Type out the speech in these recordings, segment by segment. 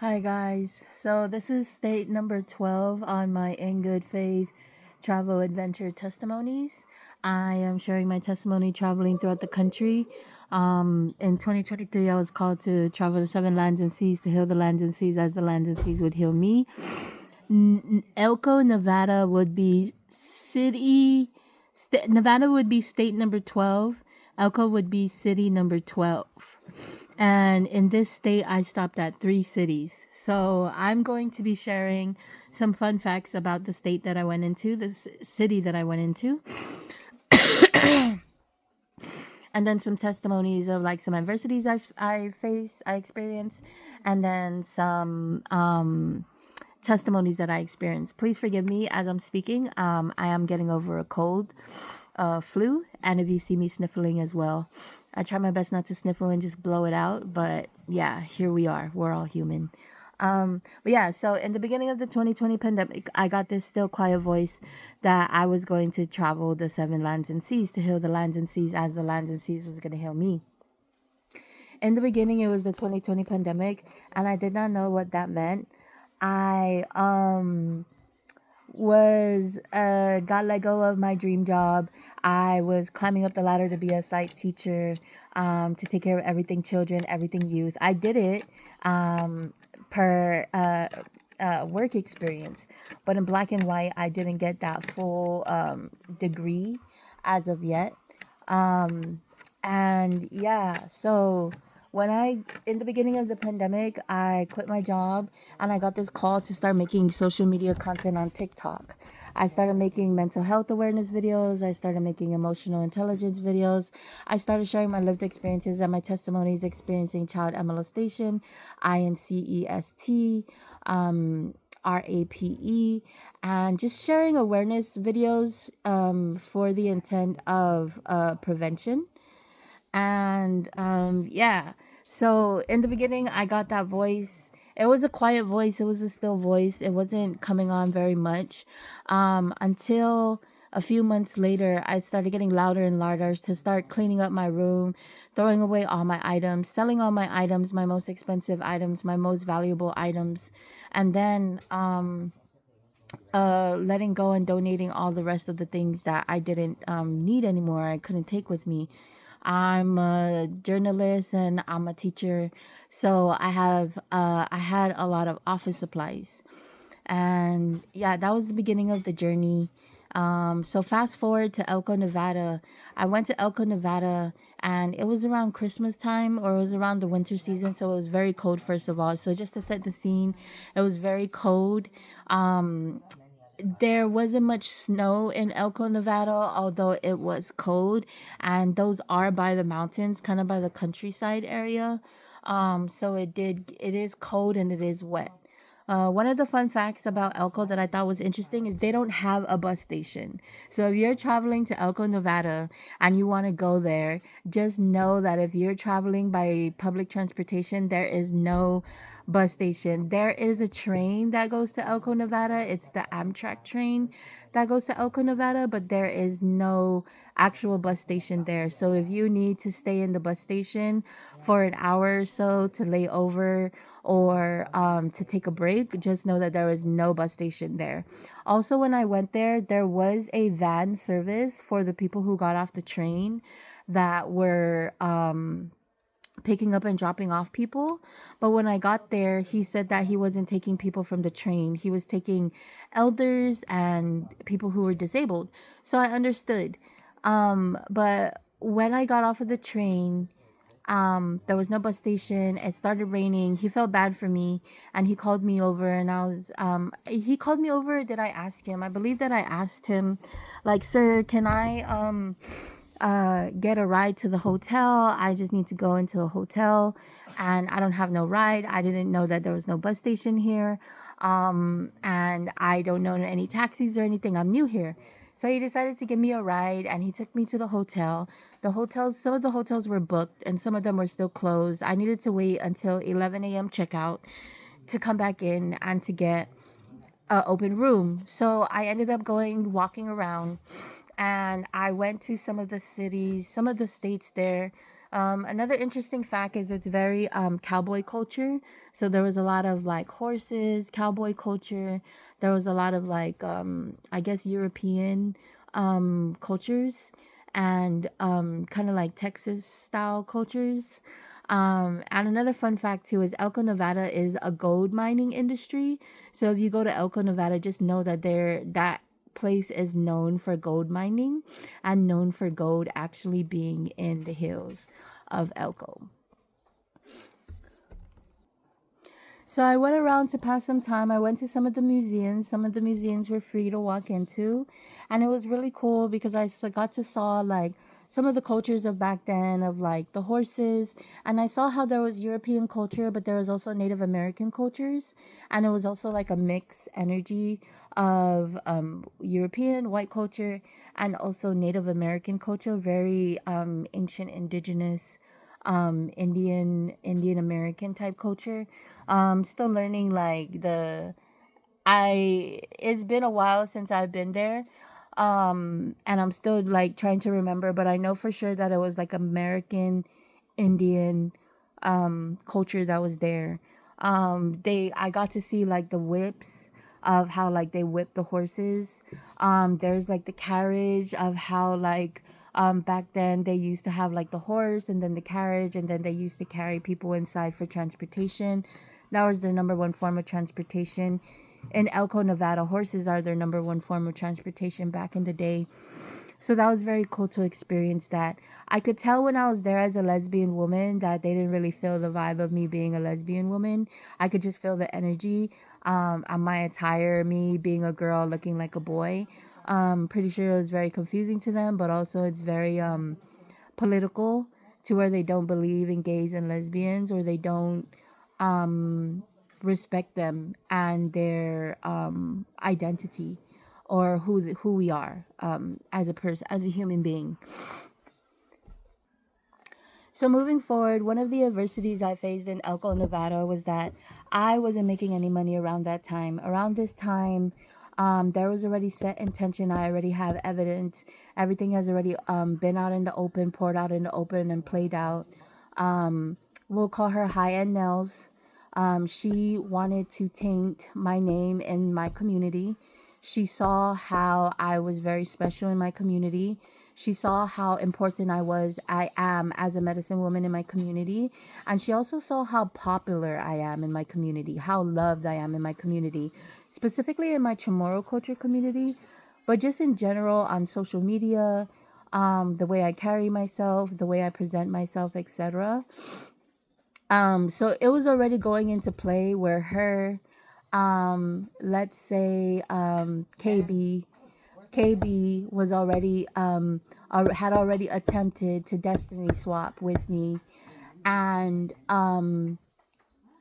Hi guys. So this is state number 12 on my In Good Faith Travel Adventure Testimonies. I am sharing my testimony traveling throughout the country. In 2023, I was called to travel the seven lands and seas to heal the lands and seas as the lands and seas would heal me. Elko, Nevada would be Nevada would be state number 12. Elko would be city number 12. And in this state, I stopped at 3 cities. So I'm going to be sharing some fun facts about the state that I went into, the city that I went into, and then some testimonies of like some adversities I experienced, and then some testimonies that I experienced. Please forgive me as I'm speaking. I am getting over a cold, flu, and if you see me sniffling as well, I try my best not to sniffle and just blow it out. But yeah, here we are. We're all human. But yeah, so in the beginning of the 2020 pandemic, I got this still quiet voice that I was going to travel the seven lands and seas to heal the lands and seas as the lands and seas was going to heal me. In the beginning, it was the 2020 pandemic, and I did not know what that meant. I was got let go of my dream job. I was climbing up the ladder to be a site teacher, to take care of everything children, everything youth. I did it per work experience, but in black and white, I didn't get that full degree as of yet. And yeah, so in the beginning of the pandemic, I quit my job and I got this call to start making social media content on TikTok. I started making mental health awareness videos. I started making emotional intelligence videos. I started sharing my lived experiences and my testimonies experiencing child molestation, INCEST, RAPE, and just sharing awareness videos for the intent of prevention. And yeah, so in the beginning, I got that voice. It was a quiet voice, it was a still voice, it wasn't coming on very much, until a few months later I started getting louder and louder to start cleaning up my room, throwing away all my items, selling all my items, my most expensive items, my most valuable items, and then letting go and donating all the rest of the things that I didn't need anymore, I couldn't take with me. I'm a journalist and I'm a teacher, so I had a lot of office supplies, and yeah, that was the beginning of the journey. So fast forward to Elko, Nevada. I went to Elko, Nevada, and it was around Christmas time, or it was around the winter season, so it was very cold. First of all, so just to set the scene, it was very cold. There wasn't much snow in Elko, Nevada, although it was cold, and those are by the mountains, kind of by the countryside area. So it is cold and it is wet. One of the fun facts about Elko that I thought was interesting is they don't have a bus station. So if you're traveling to Elko, Nevada, and you want to go there, just know that if you're traveling by public transportation, there is no bus station. There is a train that goes to Elko, Nevada. It's the Amtrak train that goes to Elko, Nevada, but there is no actual bus station there. So if you need to stay in the bus station for an hour or so to lay over, or to take a break, just know that there is no bus station there. Also, when I went there, there was a van service for the people who got off the train that were picking up and dropping off people. But when I got there, he said that he wasn't taking people from the train. He was taking elders and people who were disabled. So I understood. But when I got off of the train, there was no bus station. It started raining. He felt bad for me and he called me over, and he called me over. Did I ask him? I believe that I asked him, like, sir, can I get a ride to the hotel? I just need to go into a hotel and I don't have no ride. I didn't know that there was no bus station here. And I don't know any taxis or anything. I'm new here. So he decided to give me a ride and he took me to the hotel. Some of the hotels were booked and some of them were still closed. I needed to wait until 11 a.m. checkout to come back in and to get an open room. So I ended up walking around, and I went to some of the cities, some of the states there, Another interesting fact is it's very cowboy culture. So there was a lot of like horses, cowboy culture. There was a lot of like I guess European cultures and kind of like Texas style cultures. And another fun fact too is Elko, Nevada is a gold mining industry. So if you go to Elko, Nevada, just know that that place is known for gold mining and known for gold actually being in the hills of Elko. So I went around to pass some time. I went to some of the museums. Some of the museums were free to walk into, and it was really cool because got to saw like some of the cultures of back then of like the horses, and I saw how there was European culture, but there was also Native American cultures, and it was also like a mixed energy of European white culture and also Native American culture, very ancient indigenous Indian American type culture. Still learning like it's been a while since I've been there. And I'm still like trying to remember, but I know for sure that it was like American Indian culture that was there. I got to see like the whips of how like they whip the horses. There's like the carriage of how like back then they used to have like the horse and then the carriage, and then they used to carry people inside for transportation. That was their number one form of transportation. In Elko, Nevada, horses are their number one form of transportation back in the day. So that was very cool to experience that. I could tell when I was there as a lesbian woman that they didn't really feel the vibe of me being a lesbian woman. I could just feel the energy on my attire, me being a girl looking like a boy. Pretty sure it was very confusing to them, but also it's very political to where they don't believe in gays and lesbians, or they don't respect them and their identity, or who we are as a person, as a human being. So moving forward, one of the adversities I faced in Elko, Nevada was that I wasn't making any money around that time. Around this time, there was already set intention. I already have evidence. Everything has already been out in the open, poured out in the open, and played out. We'll call her High End Nels. She wanted to taint my name in my community. She saw how I was very special in my community. She saw how important I am as a medicine woman in my community. And she also saw how popular I am in my community, how loved I am in my community, specifically in my Chamorro culture community, but just in general on social media, the way I carry myself, the way I present myself, etc. So it was already going into play where her, let's say, KB was already had already attempted to destiny swap with me, and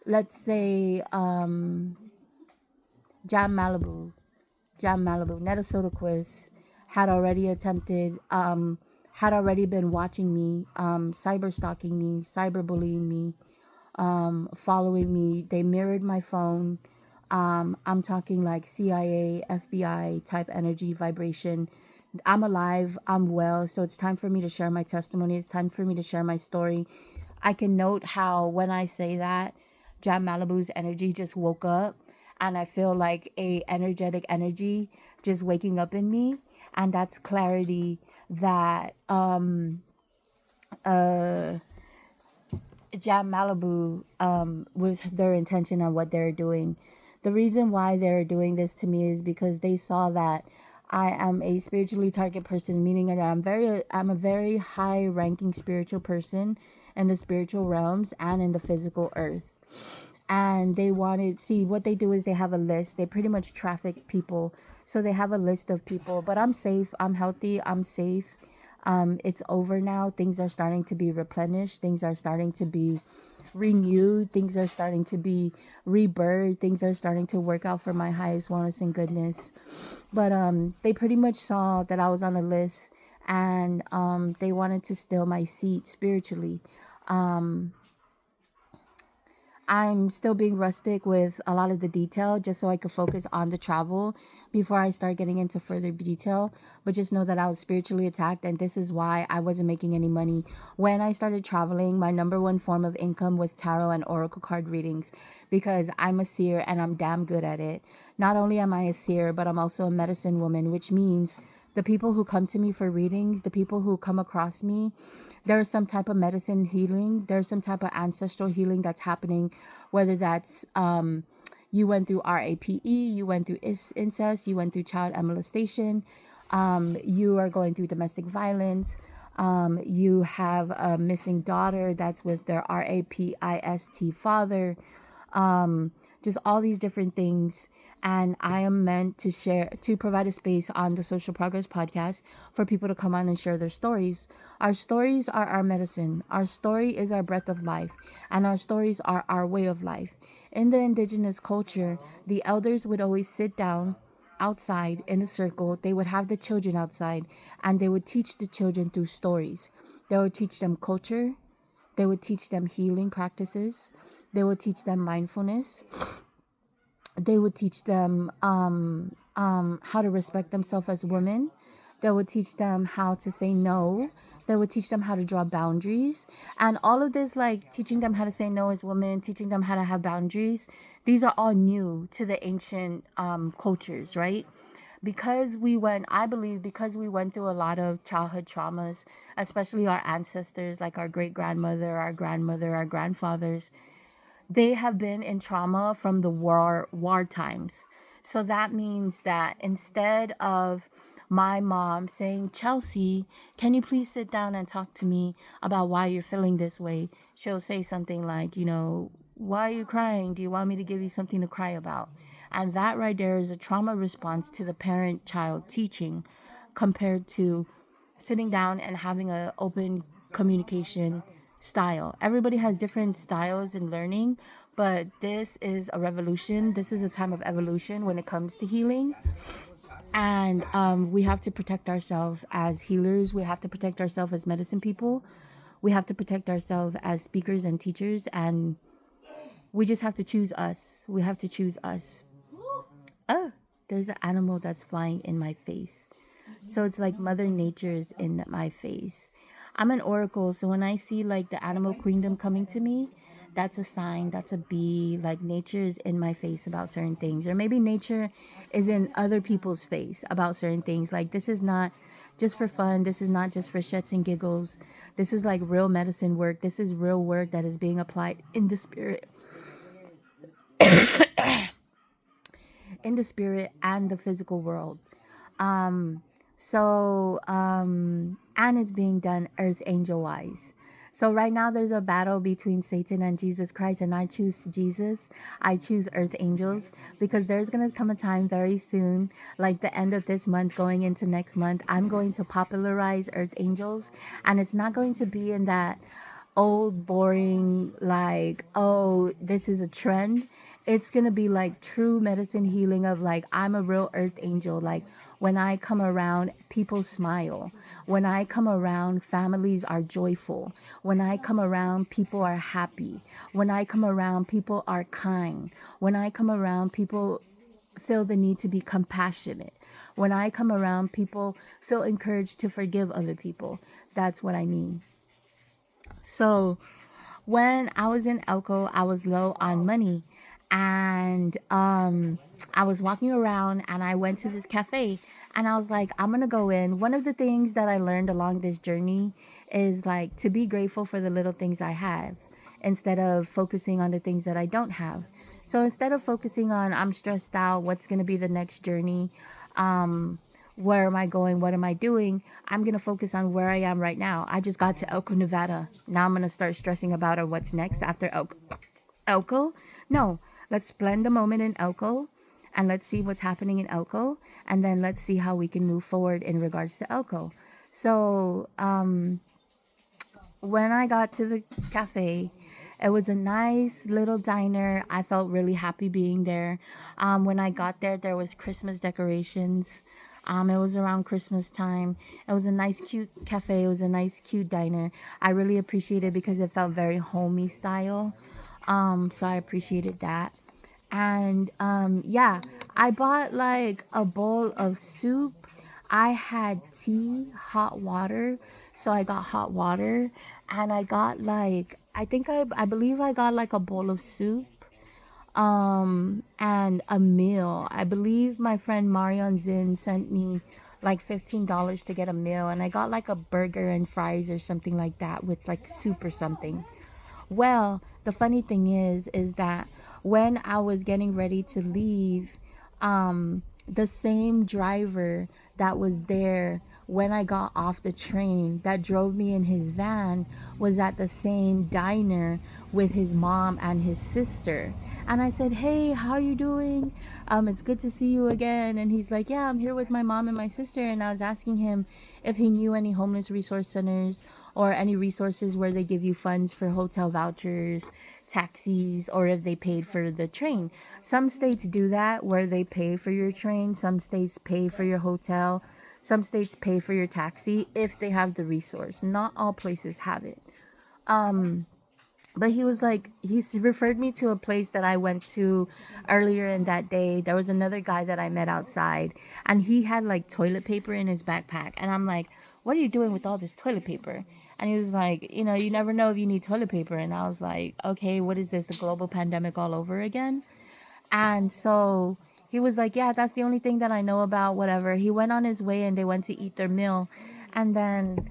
let's say Jam Malibu, Netta Sodaquist had already attempted, had already been watching me, cyber stalking me, cyber bullying me, following me. They mirrored my phone. I'm talking like CIA, FBI type energy vibration. I'm alive. I'm well. So it's time for me to share my testimony. It's time for me to share my story. I can note how when I say that, Jam Malibu's energy just woke up, and I feel like a energetic energy just waking up in me, and that's clarity that Jam Malibu with their intention on what they're doing. The reason why they're doing this to me is because they saw that I am a spiritually target person, meaning that I'm a very high ranking spiritual person in the spiritual realms and in the physical earth. And they wanted, see, what they do is they have a list. They pretty much traffic people. So they have a list of people, but I'm safe. I'm healthy. I'm safe. It's over now. Things are starting to be replenished. Things are starting to be renewed. Things are starting to be rebirthed. Things are starting to work out for my highest wellness and goodness. But they pretty much saw that I was on a list, and they wanted to steal my seat spiritually. I'm still being rustic with a lot of the detail just so I could focus on the travel before I start getting into further detail. But just know that I was spiritually attacked, and this is why I wasn't making any money. When I started traveling, my number one form of income was tarot and oracle card readings because I'm a seer and I'm damn good at it. Not only am I a seer, but I'm also a medicine woman, which means the people who come to me for readings, the people who come across me, there's some type of medicine healing, there's some type of ancestral healing that's happening, whether that's you went through RAPE, you went through incest, you went through child molestation, you are going through domestic violence, you have a missing daughter that's with their RAPIST father, just all these different things. And I am meant to provide a space on the Social Progress Podcast for people to come on and share their stories. Our stories are our medicine. Our story is our breath of life, and our stories are our way of life. In the indigenous culture, the elders would always sit down outside in a circle. They would have the children outside, and they would teach the children through stories. They would teach them culture. They would teach them healing practices. They would teach them mindfulness. They would teach them how to respect themselves as women. They would teach them how to say no. They would teach them how to draw boundaries. And all of this, like teaching them how to say no as women, teaching them how to have boundaries, these are all new to the ancient cultures, right? I believe because we went through a lot of childhood traumas, especially our ancestors, like our great grandmother, our grandmother, our grandfathers, they have been in trauma from the war times. So that means that instead of my mom saying, Chelsea, can you please sit down and talk to me about why you're feeling this way? She'll say something like, why are you crying? Do you want me to give you something to cry about? And that right there is a trauma response to the parent child teaching compared to sitting down and having an open communication style. Everybody has different styles in learning, but this is a revolution. This is a time of evolution when it comes to healing. And we have to protect ourselves as healers. We have to protect ourselves as medicine people. We have to protect ourselves as speakers and teachers. And we just have to choose us. We have to choose us. Oh, there's an animal that's flying in my face. So it's like Mother Nature is in my face. I'm an oracle, so when I see like the animal queendom coming to me, that's a sign, that's a bee. Like nature is in my face about certain things. Or maybe nature is in other people's face about certain things. Like this is not just for fun. This is not just for shits and giggles. This is like real medicine work. This is real work that is being applied in the spirit. In the spirit and the physical world. And it's being done earth angel wise. So right now there's a battle between Satan and Jesus Christ, and I choose Jesus. I choose earth angels because there's going to come a time very soon, like the end of this month going into next month, I'm going to popularize earth angels, and it's not going to be in that old boring like, oh, this is a trend. It's going to be like true medicine healing of like, I'm a real earth angel. Like when I come around, people smile. When I come around, families are joyful. When I come around, people are happy. When I come around, people are kind. When I come around, people feel the need to be compassionate. When I come around, people feel encouraged to forgive other people. That's what I mean. So when I was in Elko, I was low on money. And I was walking around and I went to this cafe and I was like, I'm going to go in. One of the things that I learned along this journey is like to be grateful for the little things I have instead of focusing on the things that I don't have. So instead of focusing on I'm stressed out, what's going to be the next journey, where am I going, what am I doing, I'm going to focus on where I am right now. I just got to Elko, Nevada. Now I'm going to start stressing about what's next after Elko? No. Let's blend the moment in Elko and let's see what's happening in Elko. And then let's see how we can move forward in regards to Elko. So when I got to the cafe, it was a nice little diner. I felt really happy being there. When I got there, there was Christmas decorations. It was around Christmas time. It was a nice, cute cafe. It was a nice, cute diner. I really appreciated it because it felt very homey style. So I appreciated that. And yeah, I bought like a bowl of soup. I had tea, hot water. So I got hot water, and I got like, I believe I got like a bowl of soup, and a meal. I believe my friend Marion Zin sent me like $15 to get a meal, and I got like a burger and fries or something like that with like soup or something. Well, the funny thing is that when I was getting ready to leave, the same driver that was there when I got off the train that drove me in his van was at the same diner with his mom and his sister. And I said, "Hey, how you doing? It's good to see you again." And he's like, "Yeah, I'm here with my mom and my sister." And I was asking him if he knew any homeless resource centers or any resources where they give you funds for hotel vouchers, taxis, or if they paid for the train. Some states do that where they pay for your train, some states pay for your hotel, some states pay for your taxi if they have the resource. Not all places have it. But he was like, he referred me to a place that I went to earlier in that day. There was another guy that I met outside, and he had like toilet paper in his backpack. And I'm like, "What are you doing with all this toilet paper?" And he was like, "You never know if you need toilet paper." And I was like, "Okay, what is this, the global pandemic all over again?" And so he was like, "Yeah, that's the only thing that I know about, whatever." He went on his way and they went to eat their meal. And then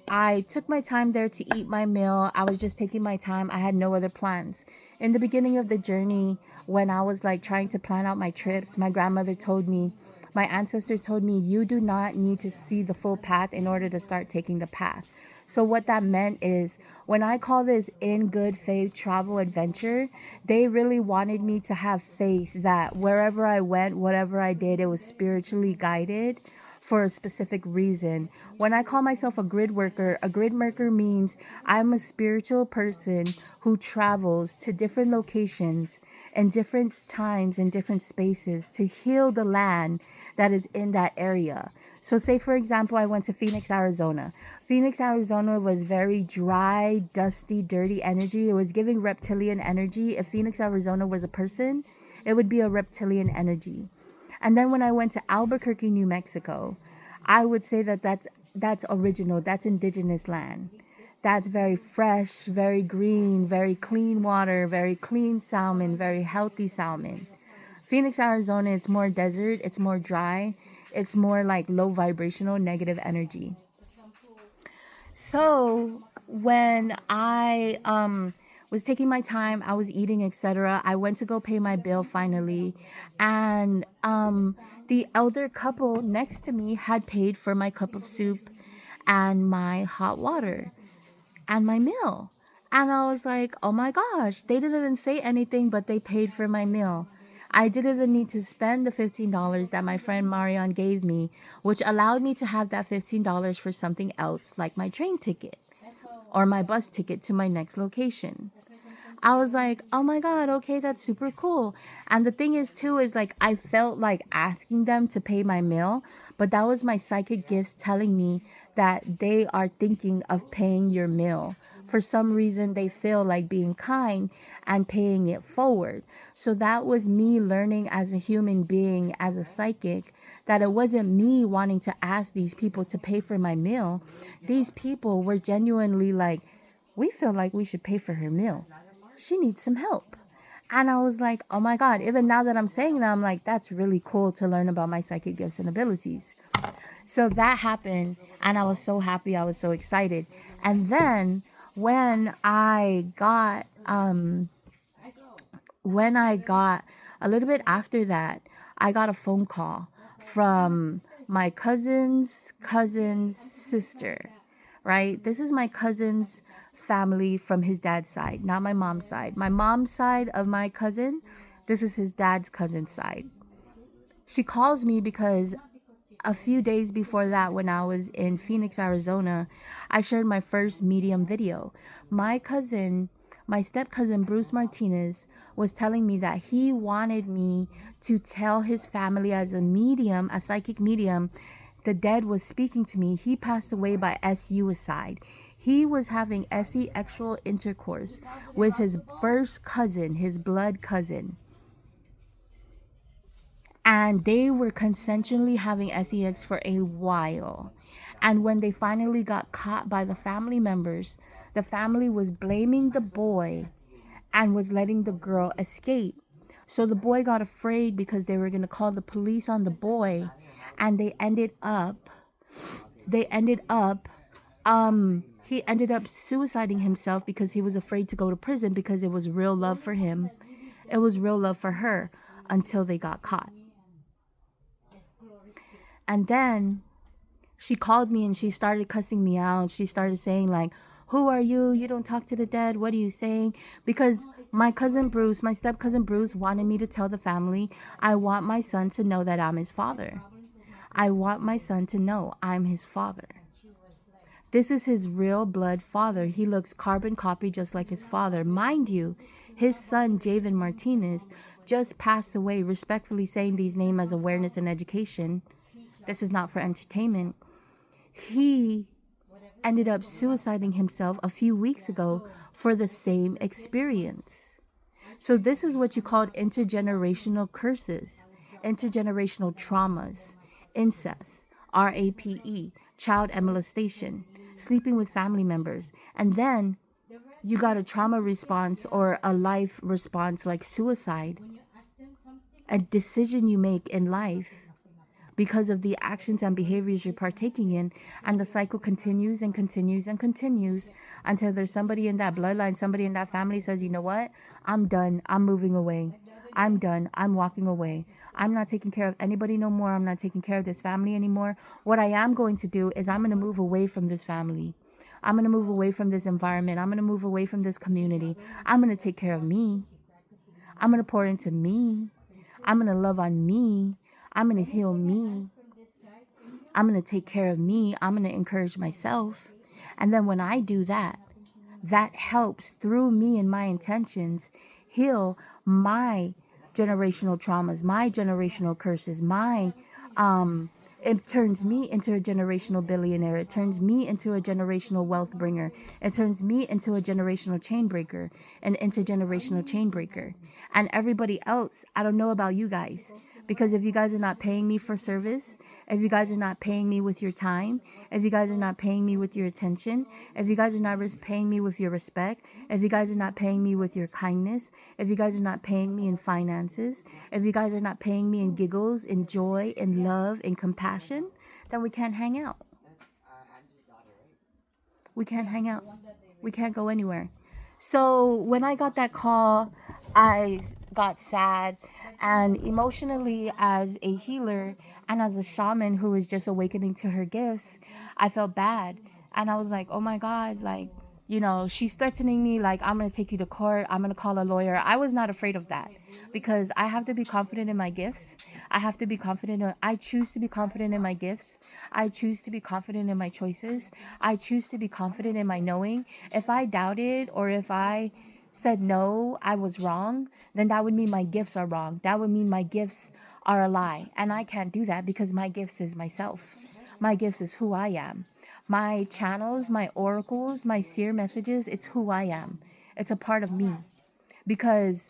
I took my time there to eat my meal. I was just taking my time. I had no other plans. In the beginning of the journey, when I was like trying to plan out my trips, my grandmother told me, my ancestor told me, "You do not need to see the full path in order to start taking the path." So what that meant is, when I call this in good faith travel adventure, they really wanted me to have faith that wherever I went, whatever I did, it was spiritually guided for a specific reason. When I call myself a grid worker means I'm a spiritual person who travels to different locations and different times and different spaces to heal the land that is in that area. So say for example, I went to Phoenix, Arizona. Phoenix, Arizona was very dry, dusty, dirty energy. It was giving reptilian energy. If Phoenix, Arizona was a person, it would be a reptilian energy. And then when I went to Albuquerque, New Mexico, I would say that that's original, that's indigenous land. That's very fresh, very green, very clean water, very clean salmon, very healthy salmon. Phoenix, Arizona, it's more desert, it's more dry, it's more like low vibrational, negative energy. So when I was taking my time, I was eating, etc. I went to go pay my bill finally, and the elder couple next to me had paid for my cup of soup and my hot water and my meal. And I was like, "Oh my gosh, they didn't even say anything, but they paid for my meal." I didn't even need to spend the $15 that my friend Marion gave me, which allowed me to have that $15 for something else, like my train ticket or my bus ticket to my next location. I was like, "Oh my God, okay, that's super cool." And the thing is, too, is like I felt like asking them to pay my meal, but that was my psychic gifts telling me that they are thinking of paying your meal. For some reason, they feel like being kind and paying it forward. So that was me learning as a human being, as a psychic, that it wasn't me wanting to ask these people to pay for my meal. These people were genuinely like, "We feel like we should pay for her meal. She needs some help." And I was like, "Oh my God," even now that I'm saying that, I'm like, that's really cool to learn about my psychic gifts and abilities. So that happened, and I was so happy, I was so excited. And then when I got a little bit after that, I got a phone call from my cousin's sister, right? This is my cousin's family from his dad's side, not my mom's side. My mom's side of my cousin, this is his dad's cousin's side. She calls me because a few days before that, when I was in Phoenix, Arizona, I shared my first medium video. My cousin, my step cousin Bruce Martinez, was telling me that he wanted me to tell his family as a medium, a psychic medium. The dead was speaking to me. He passed away by suicide. He was having sexual intercourse with his first cousin, his blood cousin. And they were consensually having sex for a while. And when they finally got caught by the family members, the family was blaming the boy and was letting the girl escape. So the boy got afraid because they were going to call the police on the boy. And he ended up suiciding himself because he was afraid to go to prison because it was real love for him. It was real love for her until they got caught. And then she called me and she started cussing me out. She started saying like, who are you? You don't talk to the dead. What are you saying? Because my cousin Bruce, my step cousin Bruce, wanted me to tell the family, I want my son to know that I'm his father. I want my son to know I'm his father. This is his real blood father. He looks carbon copy just like his father. Mind you, his son, Javen Martinez, just passed away, respectfully saying these names as awareness and education. This is not for entertainment. He ended up suiciding himself a few weeks ago for the same experience. So this is what you called intergenerational curses, intergenerational traumas, incest, RAPE, child molestation, sleeping with family members. And then you got a trauma response or a life response like suicide, a decision you make in life because of the actions and behaviors you're partaking in, and the cycle continues and continues and continues until there's somebody in that bloodline, somebody in that family says, you know what, I'm done, I'm moving away, I'm done, I'm walking away, I'm not taking care of anybody no more, I'm not taking care of this family anymore. What I am going to do is I'm going to move away from this family, I'm going to move away from this environment, I'm going to move away from this community, I'm going to take care of me, I'm going to pour into me, I'm going to love on me, I'm going to heal me. I'm going to take care of me. I'm going to encourage myself. And then when I do that, that helps through me and my intentions heal my generational traumas, my generational curses, it turns me into a generational billionaire. It turns me into a generational wealth bringer. It turns me into a generational chain breaker, an intergenerational chain breaker. And everybody else, I don't know about you guys. Because if you guys are not paying me for service, if you guys are not paying me with your time, if you guys are not paying me with your attention, if you guys are not paying me with your respect, if you guys are not paying me with your kindness, if you guys are not paying me in finances, if you guys are not paying me in giggles, in joy, in love, in compassion, then we can't hang out. We can't hang out. We can't go anywhere. So when I got that call, I got sad, and emotionally, as a healer and as a shaman who is just awakening to her gifts, I felt bad. And I was like, oh my God, like, you know, she's threatening me, like, I'm going to take you to court, I'm going to call a lawyer. I was not afraid of that because I have to be confident in my gifts. I have to be confident. I choose to be confident in my gifts. I choose to be confident in my choices. I choose to be confident in my knowing. If I doubted or if I said no, I was wrong, then that would mean my gifts are wrong. That would mean my gifts are a lie. And I can't do that because my gifts is myself. My gifts is who I am. My channels, my oracles, my seer messages, it's who I am. It's a part of me. Because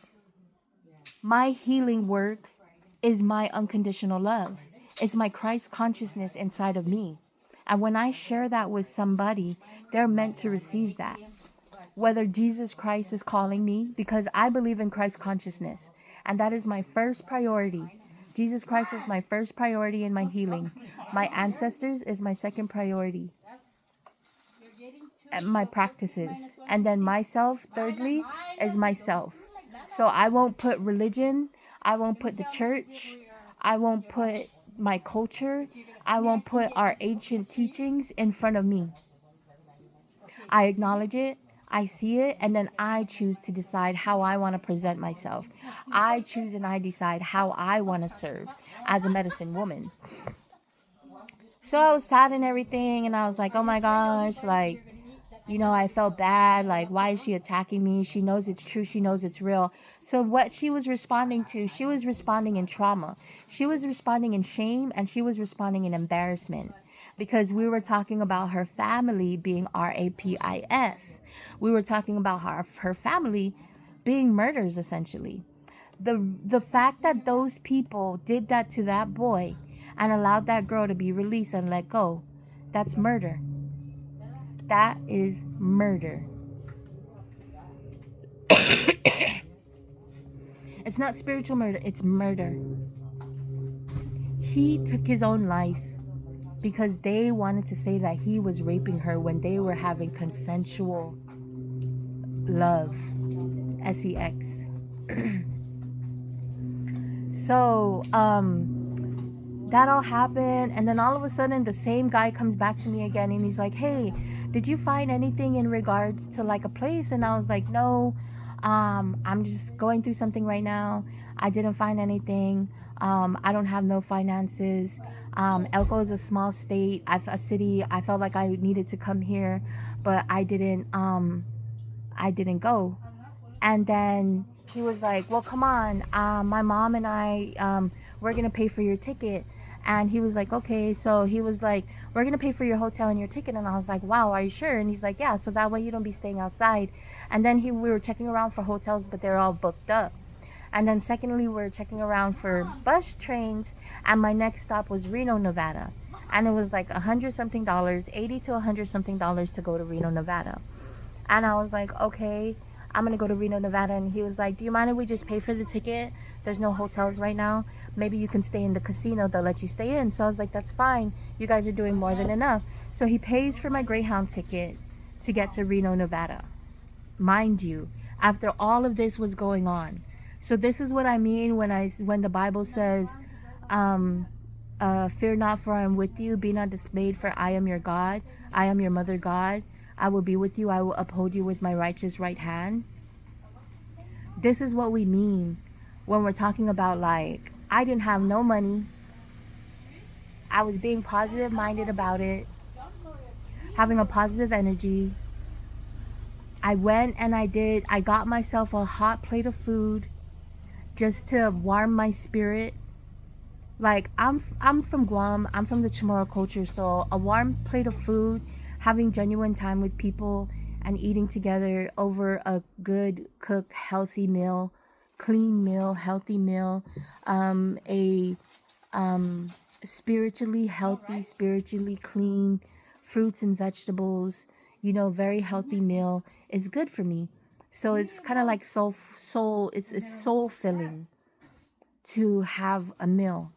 my healing work is my unconditional love. It's my Christ consciousness inside of me. And when I share that with somebody, they're meant to receive that. Whether Jesus Christ is calling me, because I believe in Christ consciousness. And that is my first priority. Jesus Christ is my first priority in my healing. My ancestors is my second priority. And my practices. And then myself, thirdly, is myself. So I won't put religion. I won't put the church. I won't put my culture. I won't put our ancient teachings in front of me. I acknowledge it. I see it, and then I choose to decide how I want to present myself. I choose and I decide how I want to serve as a medicine woman. So I was sad and everything, and I was like, oh my gosh, like, you know, I felt bad. Like, why is she attacking me? She knows it's true. She knows it's real. So what she was responding to, she was responding in trauma. She was responding in shame, and she was responding in embarrassment. because we were talking about her family being RAPIS. We were talking about her family being murders, essentially. The fact that those people did that to that boy and allowed that girl to be released and let go, that's murder. That is murder. It's not spiritual murder, it's murder. He took his own life because they wanted to say that he was raping her when they were having consensual love. sex. So, that all happened, and then all of a sudden the same guy comes back to me again, and he's like, hey, did you find anything in regards to like a place? And I was like, no, I'm just going through something right now. I didn't find anything. I don't have no finances. Elko is a small state, a city. I felt like I needed to come here, but I didn't go. And then he was like, well, come on, my mom and I, we're gonna pay for your ticket. And he was like, okay. So he was like, we're gonna pay for your hotel and your ticket. And I was like, wow, are you sure? And he's like, yeah, so that way you don't be staying outside. And then we were checking around for hotels, but they're all booked up. And then secondly, we're checking around for bus trains, and my next stop was Reno, Nevada. And it was like $100 something, $80 to $100 something to go to Reno, Nevada. And I was like, okay, I'm gonna go to Reno, Nevada. And he was like, do you mind if we just pay for the ticket? There's no hotels right now. Maybe you can stay in the casino, they'll let you stay in. So I was like, that's fine, you guys are doing more than enough. So he pays for my Greyhound ticket to get to Reno, Nevada, mind you, after all of this was going on. So this is what I mean when the Bible says, fear not, for I am with you. Be not dismayed, for I am your God. I am your mother God. I will be with you. I will uphold you with my righteous right hand. This is what we mean when we're talking about, like, I didn't have no money. I was being positive minded about it, having a positive energy. I went and I got myself a hot plate of food just to warm my spirit. Like, I'm from Guam, I'm from the Chamorro culture, so a warm plate of food, having genuine time with people, and eating together over a good cooked healthy meal, clean meal, healthy meal, a spiritually healthy, spiritually clean fruits and vegetables, very healthy meal is good for me. So it's kind of like it's soul filling to have a meal.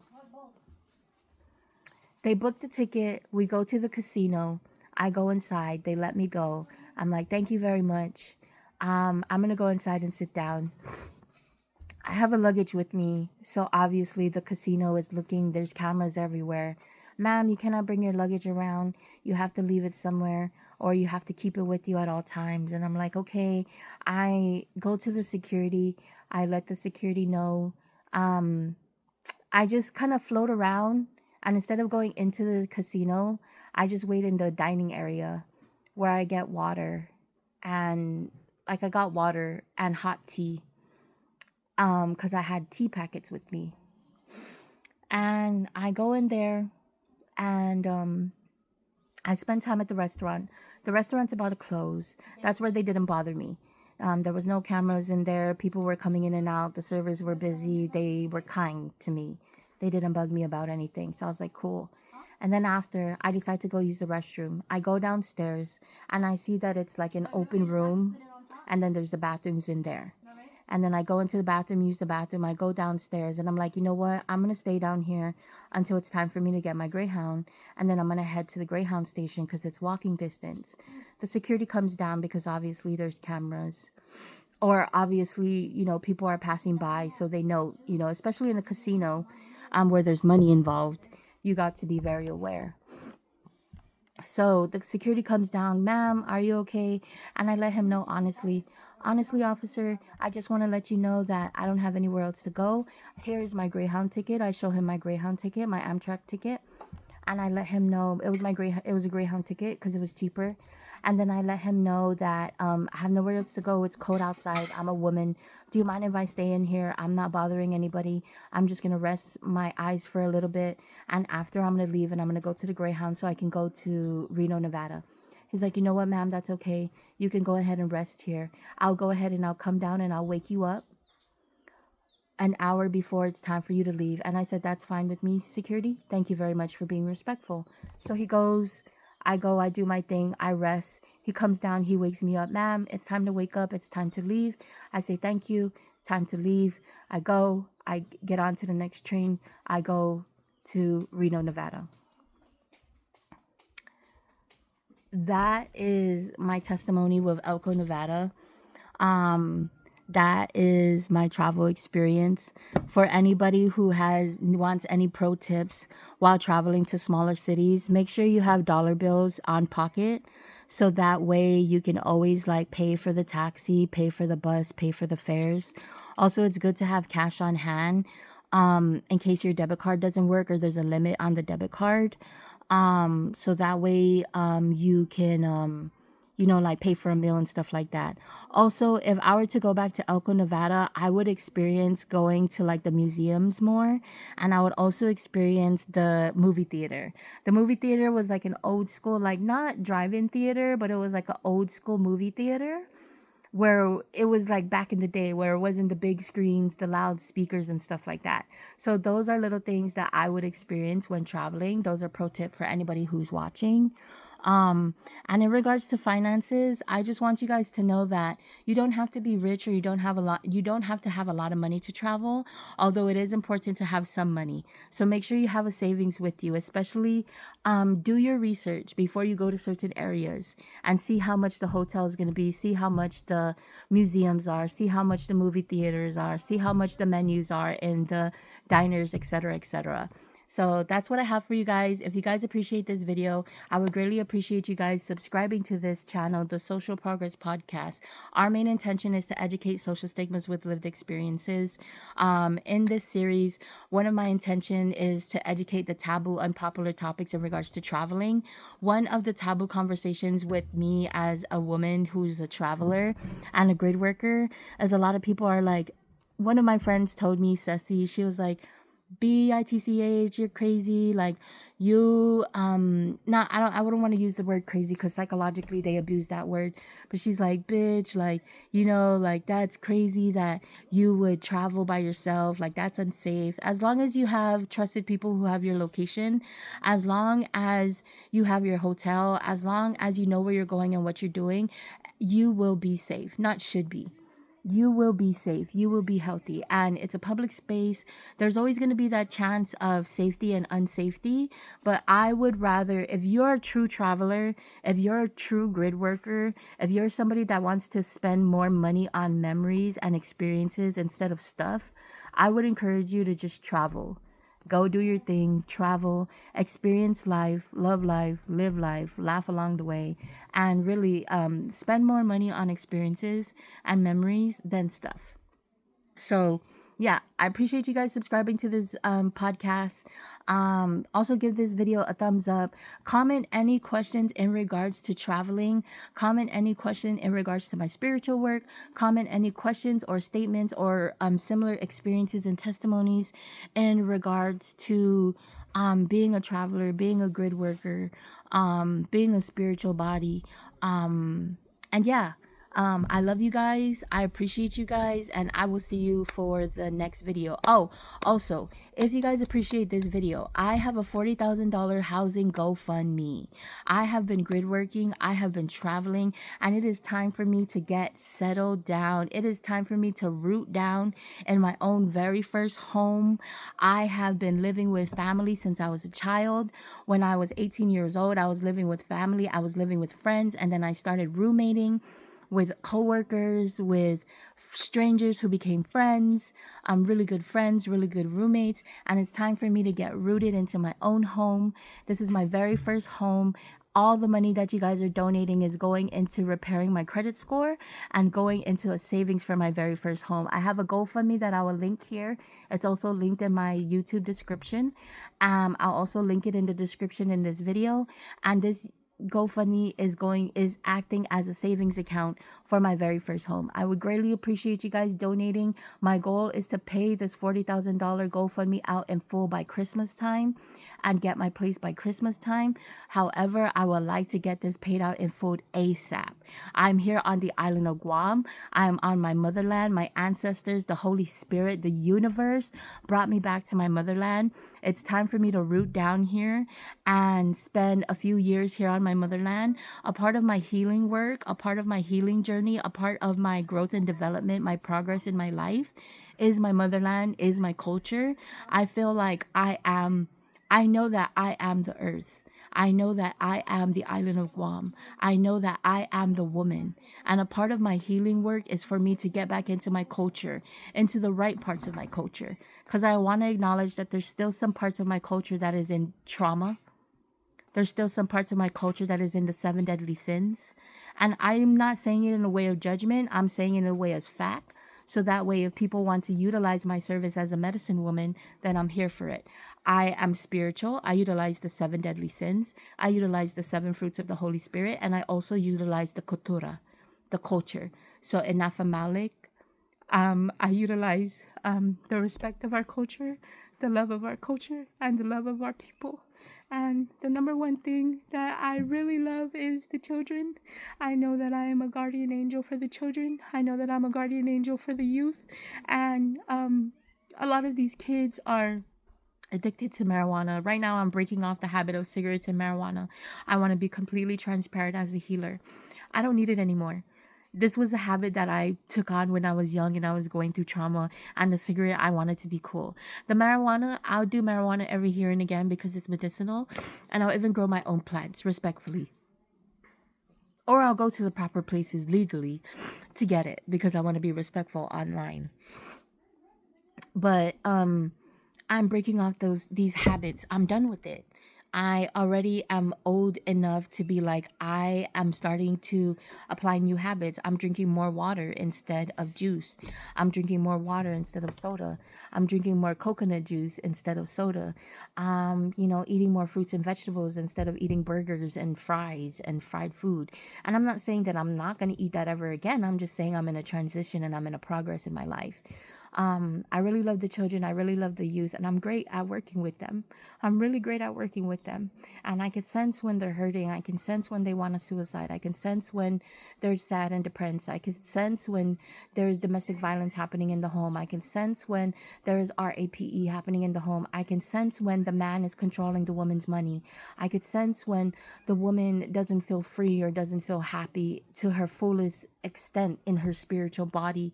They booked the ticket. We go to the casino. I go inside. They let me go. I'm like, thank you very much. I'm going to go inside and sit down. I have a luggage with me. So obviously the casino is looking. There's cameras everywhere. Ma'am, you cannot bring your luggage around. You have to leave it somewhere, or you have to keep it with you at all times. And I'm like, okay. I go to the security. I let the security know. I just kind of float around. And instead of going into the casino, I just wait in the dining area where I get water. And like, I got water and hot tea. Because I had tea packets with me. And I go in there and I spend time at the restaurant. The restaurant's about to close. That's where they didn't bother me. There was no cameras in there. People were coming in and out. The servers were busy. They were kind to me. They didn't bug me about anything. So I was like, cool. And then after, I decide to go use the restroom. I go downstairs and I see that it's like an open room. And then there's the bathrooms in there. And then I go into the bathroom, use the bathroom. I go downstairs and I'm like, you know what? I'm going to stay down here until it's time for me to get my Greyhound. And then I'm going to head to the Greyhound station because it's walking distance. The security comes down because obviously there's cameras. Or obviously, people are passing by. So they know, especially in a casino where there's money involved, you got to be very aware. So the security comes down, ma'am, are you okay? And I let him know honestly, officer, I just want to let you know that I don't have anywhere else to go. Here's my Greyhound ticket. I show him my Greyhound ticket, my Amtrak ticket. And I let him know it was a Greyhound ticket because it was cheaper. And then I let him know that I have nowhere else to go. It's cold outside. I'm a woman. Do you mind if I stay in here? I'm not bothering anybody. I'm just going to rest my eyes for a little bit. And after, I'm going to leave and I'm going to go to the Greyhound so I can go to Reno, Nevada. He's like, you know what, ma'am? That's okay. You can go ahead and rest here. I'll go ahead and I'll come down and I'll wake you up an hour before it's time for you to leave. And I said, that's fine with me, security. Thank you very much for being respectful. So he goes, I go, I do my thing, I rest. He comes down, he wakes me up. Ma'am, it's time to wake up. It's time to leave. I say, thank you. Time to leave. I go, I get on to the next train. I go to Reno, Nevada. That is my testimony with Elko, Nevada. That is my travel experience. For anybody who wants any pro tips while traveling to smaller cities, make sure you have dollar bills on pocket, so that way you can always like pay for the taxi, pay for the bus, pay for the fares. Also, it's good to have cash on hand in case your debit card doesn't work or there's a limit on the debit card. So that way you can like pay for a meal and stuff like that. Also, if I were to go back to Elko, Nevada, I would experience going to like the museums more, and I would also experience the movie theater. The movie theater was like an old school, like not drive-in theater, but it was like an old school movie theater where it was like back in the day where it wasn't the big screens, the loud speakers and stuff like that. So those are little things that I would experience when traveling. Those are pro tip for anybody who's watching. And in regards to finances, I just want you guys to know that you don't have to be rich, or you don't have to have a lot of money to travel, although it is important to have some money. So make sure you have a savings with you, especially do your research before you go to certain areas and see how much the hotel is going to be, see how much the museums are, see how much the movie theaters are, see how much the menus are in the diners, etc., etc. So that's what I have for you guys. If you guys appreciate this video, I would greatly appreciate you guys subscribing to this channel, The Social Progress Podcast. Our main intention is to educate social stigmas with lived experiences. In this series, one of my intention is to educate the taboo, unpopular topics in regards to traveling. One of the taboo conversations with me as a woman who's a traveler and a grid worker is a lot of people are like, one of my friends told me, Ceci, she was like, bitch, you're crazy. Like you not I wouldn't want to use the word crazy because psychologically they abuse that word, but she's like, bitch, like, like that's crazy that you would travel by yourself, like that's unsafe. As long as you have trusted people who have your location, as long as you have your hotel, as long as you know where you're going and what you're doing, you will be safe. Not should be. You will be safe. You will be healthy. And it's a public space. There's always going to be that chance of safety and unsafety. But I would rather, if you're a true traveler, if you're a true grid worker, if you're somebody that wants to spend more money on memories and experiences instead of stuff, I would encourage you to just travel. Go do your thing, travel, experience life, love life, live life, laugh along the way, and really spend more money on experiences and memories than stuff. So yeah, I appreciate you guys subscribing to this podcast. Also give this video a thumbs up. Comment any questions in regards to traveling. Comment any question in regards to my spiritual work. Comment any questions or statements or similar experiences and testimonies in regards to being a traveler, being a grid worker, being a spiritual body. And yeah. I love you guys. I appreciate you guys, and I will see you for the next video. Oh, also, if you guys appreciate this video, I have a $40,000 housing GoFundMe. I have been grid working, I have been traveling, and it is time for me to get settled down. It is time for me to root down in my own very first home. I have been living with family since I was a child. When I was 18 years old, I was living with family, I was living with friends, and then I started roommating with coworkers, with strangers who became friends, really good friends, really good roommates. And it's time for me to get rooted into my own home. This is my very first home. All the money that you guys are donating is going into repairing my credit score and going into a savings for my very first home. I have a GoFundMe that I will link here. It's also linked in my YouTube description. I'll also link it in the description in this video. And this GoFundMe is acting as a savings account for my very first home. I would greatly appreciate you guys donating. My goal is to pay this $40,000 GoFundMe out in full by Christmas time and get my place by Christmas time. However, I would like to get this paid out in full ASAP. I'm here on the island of Guam. I'm on my motherland. My ancestors, the Holy Spirit, the universe brought me back to my motherland. It's time for me to root down here and spend a few years here on my motherland. A part of my healing work, a part of my healing journey, a part of my growth and development, my progress in my life is my motherland, is my culture. I feel like I know that I am the earth. I know that I am the island of Guam. I know that I am the woman. And a part of my healing work is for me to get back into my culture, into the right parts of my culture. Because I want to acknowledge that there's still some parts of my culture that is in trauma. There's still some parts of my culture that is in the 7 deadly sins. And I'm not saying it in a way of judgment. I'm saying it in a way as fact. So that way, if people want to utilize my service as a medicine woman, then I'm here for it. I am spiritual. I utilize the 7 deadly sins. I utilize the 7 fruits of the Holy Spirit. And I also utilize the kultura, the culture. So Inafa Malik, I utilize the respect of our culture, the love of our culture, and the love of our people. And the number one thing that I really love is the children. I know that I am a guardian angel for the children. I know that I'm a guardian angel for the youth. And a lot of these kids are addicted to marijuana. Right now, I'm breaking off the habit of cigarettes and marijuana. I want to be completely transparent as a healer. I don't need it anymore. This was a habit that I took on when I was young and I was going through trauma. And the cigarette, I wanted to be cool. The marijuana, I'll do marijuana every here and again because it's medicinal. And I'll even grow my own plants, respectfully. Or I'll go to the proper places legally to get it because I want to be respectful online. But I'm breaking off these habits. I'm done with it. I already am old enough to be like, I am starting to apply new habits. I'm drinking more water instead of juice. I'm drinking more water instead of soda. I'm drinking more coconut juice instead of soda. Eating more fruits and vegetables instead of eating burgers and fries and fried food. And I'm not saying that I'm not going to eat that ever again. I'm just saying I'm in a transition and I'm in a progress in my life. I really love the children. I really love the youth, and I'm great at working with them. I'm really great at working with them. And I can sense when they're hurting. I can sense when they want to suicide. I can sense when they're sad and depressed. I can sense when there's domestic violence happening in the home. I can sense when there's RAPE happening in the home. I can sense when the man is controlling the woman's money. I could sense when the woman doesn't feel free or doesn't feel happy to her fullest extent in her spiritual body,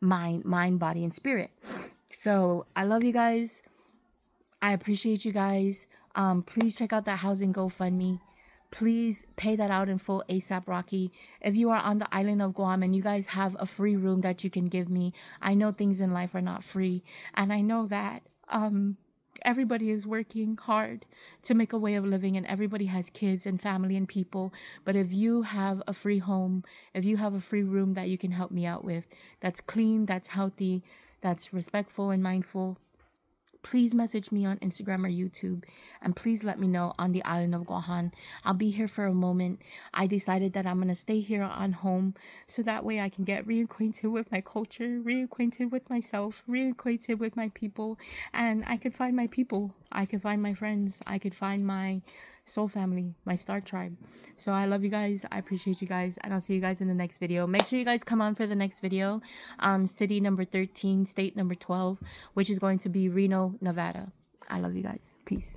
mind, body, and spirit. So I love you guys. I appreciate you guys. Please check out that housing GoFundMe. Please pay that out in full ASAP Rocky. If you are on the island of Guam and you guys have a free room that you can give me, I know things in life are not free. And I know that everybody is working hard to make a way of living, and everybody has kids and family and people. But if you have a free home, if you have a free room that you can help me out with, that's clean, that's healthy, that's respectful and mindful, please message me on Instagram or YouTube, and please let me know on the island of Guahan. I'll be here for a moment. I decided that I'm going to stay here on home so that way I can get reacquainted with my culture, reacquainted with myself, reacquainted with my people, and I could find my people. I could find my friends. I could find my soul family, my star tribe. So I love you guys. I appreciate you guys, and I'll see you guys in the next video. Make sure you guys come on for the next video. City number 13, state number 12, which is going to be Reno, Nevada. I love you guys. Peace.